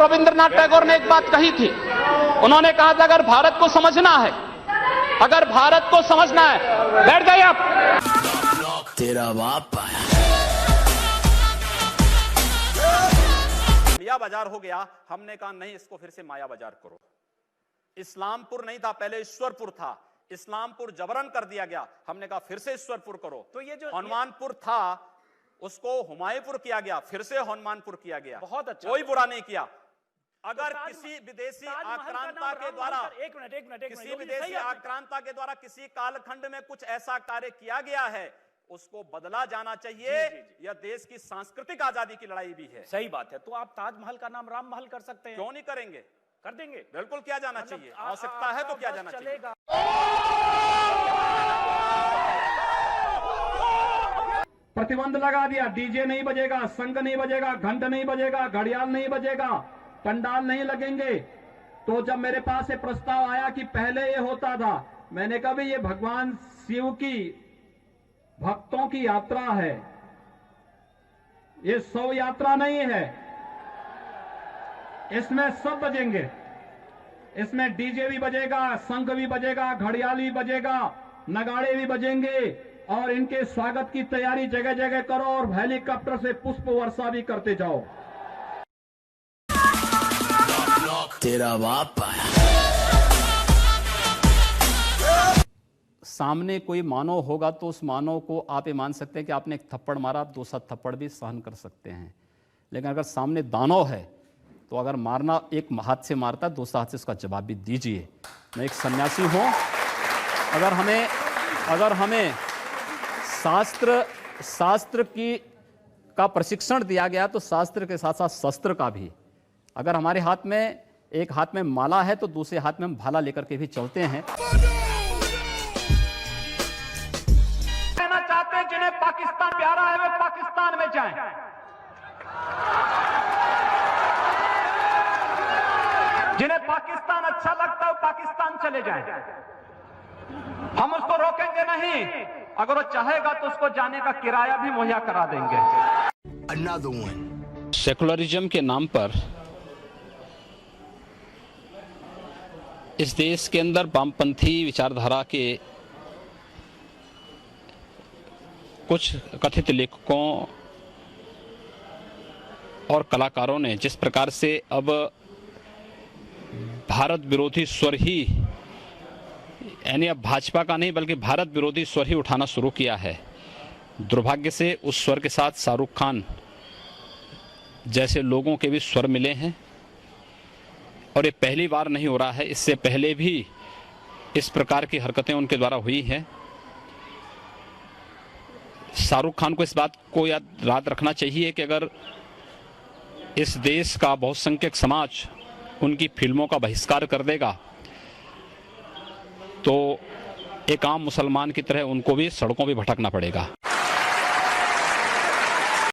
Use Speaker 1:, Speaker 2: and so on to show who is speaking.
Speaker 1: रविंद्रनाथ टैगोर ने एक बात कही थी। उन्होंने कहा था अगर भारत को समझना है, अगर भारत को समझना है, बैठ जाइए आप।
Speaker 2: तेरा बाप आया।
Speaker 3: माया बाजार हो गया, हमने कहा नहीं इसको फिर से माया बाजार करो। इस्लामपुर नहीं था, पहले ईश्वरपुर था, इस्लामपुर जबरन कर दिया गया, हमने कहा फिर से ईश्वरपुर करो।
Speaker 4: तो ये जो
Speaker 3: हनुमानपुर था उसको हुमायूंपुर किया गया, फिर से हनुमानपुर किया गया।
Speaker 4: बहुत अच्छा,
Speaker 3: कोई बुरा नहीं किया। अगर
Speaker 4: तो
Speaker 3: किसी विदेशी
Speaker 4: ताजमहल का
Speaker 3: आक्रांता
Speaker 4: नाम
Speaker 3: के द्वारा
Speaker 4: एक मिनट
Speaker 3: किसी विदेशी आक्रांता के द्वारा किसी कालखंड में कुछ ऐसा कार्य किया गया है, उसको बदला जाना चाहिए। यह देश की सांस्कृतिक आजादी की लड़ाई भी है।
Speaker 4: सही बात है। तो आप ताजमहल का नाम राम महल कर सकते हैं,
Speaker 3: क्यों नहीं करेंगे?
Speaker 4: कर देंगे,
Speaker 3: बिल्कुल किया जाना चाहिए। आवश्यकता है तो किया जाना चाहिए।
Speaker 5: प्रतिबंध लगा दिया, डीजे नहीं बजेगा, शंख नहीं बजेगा, घंट नहीं बजेगा, घड़ियाल नहीं बजेगा, पंडाल नहीं लगेंगे। तो जब मेरे पास ये प्रस्ताव आया कि पहले ये होता था, मैंने कहा भाई ये भगवान शिव की भक्तों की यात्रा है, ये शव यात्रा नहीं है। इसमें सब बजेंगे, इसमें डीजे भी बजेगा, शंख भी बजेगा, घड़ियाल भी बजेगा, नगाड़े भी बजेंगे, और इनके स्वागत की तैयारी जगह जगह करो और हेलीकॉप्टर से पुष्प वर्षा भी करते जाओ।
Speaker 2: तेरा बाप आया।
Speaker 1: सामने कोई मानव होगा तो उस मानव को आप ये मान सकते हैं कि आपने एक थप्पड़ मारा, आप दूसरा थप्पड़ भी सहन कर सकते हैं। लेकिन अगर सामने दानव है तो अगर मारना एक हाथ से मारता है, दूसरा हाथ से उसका जवाब भी दीजिए। मैं एक सन्यासी हूँ, अगर हमें शास्त्र का प्रशिक्षण दिया गया तो शास्त्र के साथ साथ शस्त्र का भी। अगर हमारे हाथ में एक हाथ में माला है तो दूसरे हाथ में हम भाला लेकर के भी चलते हैं।
Speaker 5: कहना चाहते हैं जिन्हें पाकिस्तान प्यारा है वे पाकिस्तान में जाएं। जिन्हें पाकिस्तान अच्छा लगता है वो पाकिस्तान चले जाएं। हम उसको रोकेंगे नहीं, अगर वो चाहेगा तो उसको जाने का किराया भी मुहैया करा देंगे।
Speaker 2: Another one.
Speaker 1: सेकुलरिज्म के नाम पर इस देश के अंदर वामपंथी विचारधारा के कुछ कथित लेखकों और कलाकारों ने जिस प्रकार से अब भारत विरोधी स्वर ही, यानी अब भाजपा का नहीं बल्कि भारत विरोधी स्वर ही उठाना शुरू किया है, दुर्भाग्य से उस स्वर के साथ शाहरुख खान जैसे लोगों के भी स्वर मिले हैं। और ये पहली बार नहीं हो रहा है, इससे पहले भी इस प्रकार की हरकतें उनके द्वारा हुई हैं। शाहरुख खान को इस बात को याद रखना चाहिए कि अगर इस देश का बहुसंख्यक समाज उनकी फिल्मों का बहिष्कार कर देगा तो एक आम मुसलमान की तरह उनको भी सड़कों पे भटकना पड़ेगा।